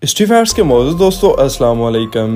History facts کے موضوع دوستو السلام علیکم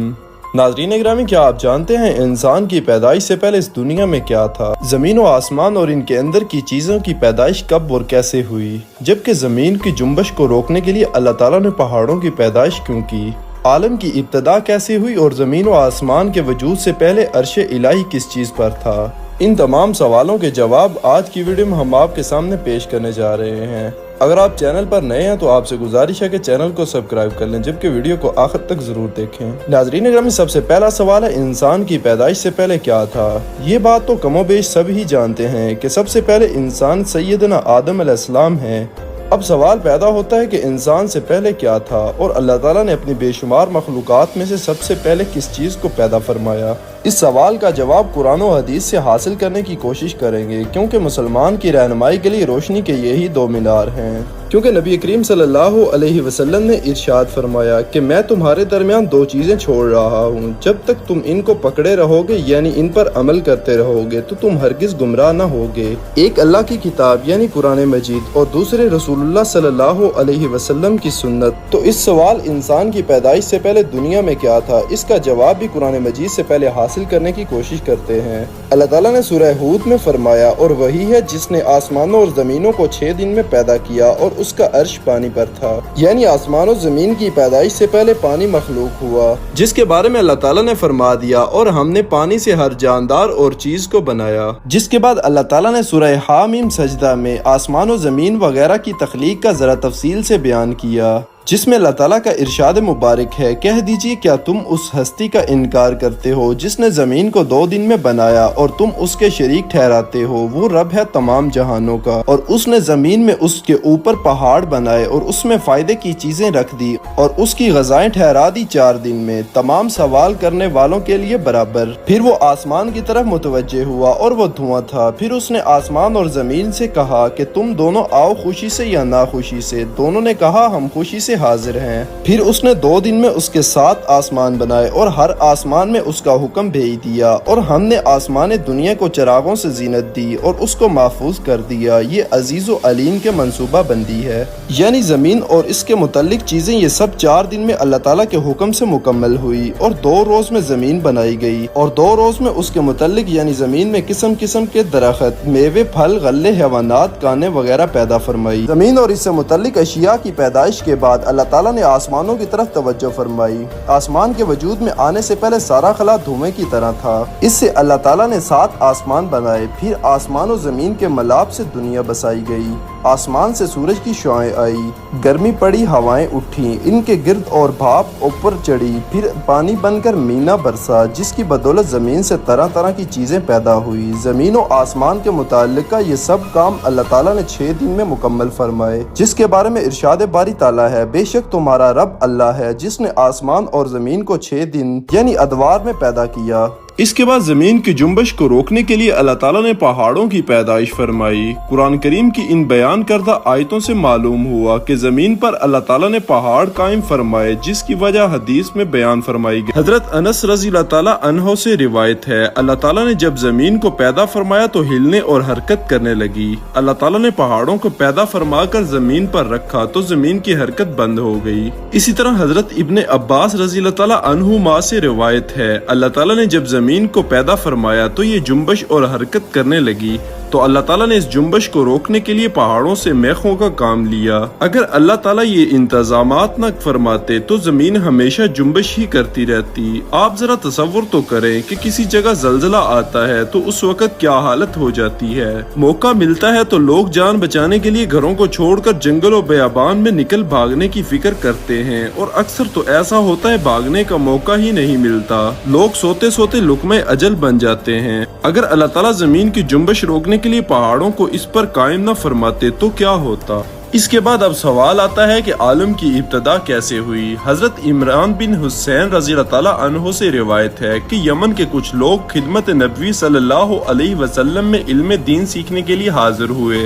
ناظرین گرامی، کیا آپ جانتے ہیں انسان کی پیدائش سے پہلے اس دنیا میں کیا تھا؟ زمین و آسمان اور ان کے اندر کی چیزوں کی پیدائش کب اور کیسے ہوئی؟ جبکہ زمین کی جنبش کو روکنے کے لیے اللہ تعالیٰ نے پہاڑوں کی پیدائش کیوں کی؟ عالم کی ابتدا کیسے ہوئی اور زمین و آسمان کے وجود سے پہلے عرش الہی کس چیز پر تھا؟ ان تمام سوالوں کے جواب آج کی ویڈیو میں ہم آپ کے سامنے پیش کرنے جا رہے ہیں۔ اگر آپ چینل پر نئے ہیں تو آپ سے گزارش ہے کہ چینل کو سبسکرائب کر لیں، جبکہ ویڈیو کو آخر تک ضرور دیکھیں۔ ناظرین گرامی، سب سے پہلا سوال ہے انسان کی پیدائش سے پہلے کیا تھا؟ یہ بات تو کم و بیش سب ہی جانتے ہیں کہ سب سے پہلے انسان سیدنا آدم علیہ السلام ہے۔ اب سوال پیدا ہوتا ہے کہ انسان سے پہلے کیا تھا اور اللہ تعالیٰ نے اپنی بے شمار مخلوقات میں سے سب سے پہلے کس چیز کو پیدا فرمایا؟ اس سوال کا جواب قرآن و حدیث سے حاصل کرنے کی کوشش کریں گے، کیونکہ مسلمان کی رہنمائی کے لیے روشنی کے یہی دو مینار ہیں۔ کیونکہ نبی کریم صلی اللہ علیہ وسلم نے ارشاد فرمایا کہ میں تمہارے درمیان دو چیزیں چھوڑ رہا ہوں، جب تک تم ان کو پکڑے رہو گے یعنی ان پر عمل کرتے رہو گے تو تم ہرگز گمراہ نہ ہوگے۔ ایک اللہ کی کتاب یعنی قرآن مجید اور دوسرے رسول اللہ صلی اللہ علیہ وسلم کی سنت۔ تو اس سوال انسان کی پیدائش سے پہلے دنیا میں کیا تھا، اس کا جواب بھی قرآن مجید سے پہلے حاصل کرنے کی کوشش کرتے ہیں۔ اللہ تعالیٰ نے سورہ ہود میں فرمایا، اور وہی ہے جس نے آسمانوں اور زمینوں کو 6 دن میں پیدا کیا اور اس کا عرش پانی پر تھا، یعنی آسمان و زمین کی پیدائش سے پہلے پانی مخلوق ہوا، جس کے بارے میں اللہ تعالیٰ نے فرما دیا اور ہم نے پانی سے ہر جاندار اور چیز کو بنایا۔ جس کے بعد اللہ تعالیٰ نے سورہ حامیم سجدہ میں آسمان و زمین وغیرہ کی تخلیق کا ذرا تفصیل سے بیان کیا، جس میں اللہ تعالیٰ کا ارشاد مبارک ہے، کہہ دیجئے کیا تم اس ہستی کا انکار کرتے ہو جس نے زمین کو 2 دن میں بنایا اور تم اس کے شریک ٹھہراتے ہو؟ وہ رب ہے تمام جہانوں کا، اور اس نے زمین میں اس کے اوپر پہاڑ بنائے اور اس میں فائدے کی چیزیں رکھ دی اور اس کی غذائیں ٹھہرا دی 4 دن میں، تمام سوال کرنے والوں کے لیے برابر۔ پھر وہ آسمان کی طرف متوجہ ہوا اور وہ دھواں تھا، پھر اس نے آسمان اور زمین سے کہا کہ تم دونوں آؤ خوشی سے یا ناخوشی سے؟ دونوں نے کہا ہم خوشی سے حاضر ہیں۔ پھر اس نے 2 دن میں اس کے 7 آسمان بنائے اور ہر آسمان میں اس کا حکم بھیج دیا، اور ہم نے آسمان دنیا کو چراغوں سے زینت دی اور اس کو محفوظ کر دیا۔ یہ عزیز و علیم کے منصوبہ بندی ہے، یعنی زمین اور اس کے متعلق چیزیں یہ سب 4 دن میں اللہ تعالیٰ کے حکم سے مکمل ہوئی، اور 2 روز میں زمین بنائی گئی، اور 2 روز میں اس کے متعلق یعنی زمین میں قسم قسم کے درخت، میوے، پھل، غلے، حیوانات، کانے وغیرہ پیدا فرمائی۔ زمین اور اس سے متعلق اشیاء کی پیدائش کے بعد اللہ تعالیٰ نے آسمانوں کی طرف توجہ فرمائی۔ آسمان کے وجود میں آنے سے پہلے سارا خلا دھوئیں کی طرح تھا، اس سے اللہ تعالیٰ نے 7 آسمان بنائے۔ پھر آسمان و زمین کے ملاب سے دنیا بسائی گئی، آسمان سے سورج کی شعاعیں آئی، گرمی پڑی، ہوائیں اٹھیں، ان کے گرد اور بھاپ اوپر چڑھی، پھر پانی بن کر مینا برسا، جس کی بدولت زمین سے طرح طرح کی چیزیں پیدا ہوئی۔ زمین و آسمان کے متعلقہ یہ سب کام اللہ تعالیٰ نے 6 دن میں مکمل فرمائے، جس کے بارے میں ارشاد باری تعالیٰ ہے، بے شک تمہارا رب اللہ ہے جس نے آسمان اور زمین کو 6 دن یعنی ادوار میں پیدا کیا۔ اس کے بعد زمین کی جنبش کو روکنے کے لیے اللہ تعالیٰ نے پہاڑوں کی پیدائش فرمائی۔ قرآن کریم کی ان بیان کردہ آیتوں سے معلوم ہوا کہ زمین پر اللہ تعالیٰ نے پہاڑ قائم فرمائے، جس کی وجہ حدیث میں بیان فرمائی گئی۔ حضرت انس رضی اللہ تعالیٰ عنہ سے روایت ہے، اللہ تعالیٰ نے جب زمین کو پیدا فرمایا تو ہلنے اور حرکت کرنے لگی۔ اللہ تعالیٰ نے پہاڑوں کو پیدا فرما کر زمین پر رکھا تو زمین کی حرکت بند ہو گئی۔ اسی طرح حضرت ابن عباس رضی اللہ تعالیٰ عنہما سے روایت ہے، اللہ تعالیٰ نے جب زمین کو پیدا فرمایا تو یہ جنبش اور حرکت کرنے لگی، تو اللہ تعالیٰ نے اس جنبش کو روکنے کے لیے پہاڑوں سے میخوں کا کام لیا۔ اگر اللہ تعالیٰ یہ انتظامات نہ فرماتے تو زمین ہمیشہ جنبش ہی کرتی رہتی۔ آپ ذرا تصور تو کریں کہ کسی جگہ زلزلہ آتا ہے تو اس وقت کیا حالت ہو جاتی ہے۔ موقع ملتا ہے تو لوگ جان بچانے کے لیے گھروں کو چھوڑ کر جنگل و بیابان میں نکل بھاگنے کی فکر کرتے ہیں، اور اکثر تو ایسا ہوتا ہے بھاگنے کا موقع ہی نہیں ملتا، لوگ سوتے سوتے لقمہ اجل بن جاتے ہیں۔ اگر اللہ تعالیٰ زمین کی جنبش روکنے کے لیے پہاڑوں کو اس پر قائم نہ فرماتے تو کیا ہوتا؟ اس کے بعد اب سوال آتا ہے کہ عالم کی ابتدا کیسے ہوئی؟ حضرت عمران بن حسین رضی اللہ تعالیٰ عنہ سے روایت ہے کہ یمن کے کچھ لوگ خدمت نبوی صلی اللہ علیہ وسلم میں علم دین سیکھنے کے لیے حاضر ہوئے۔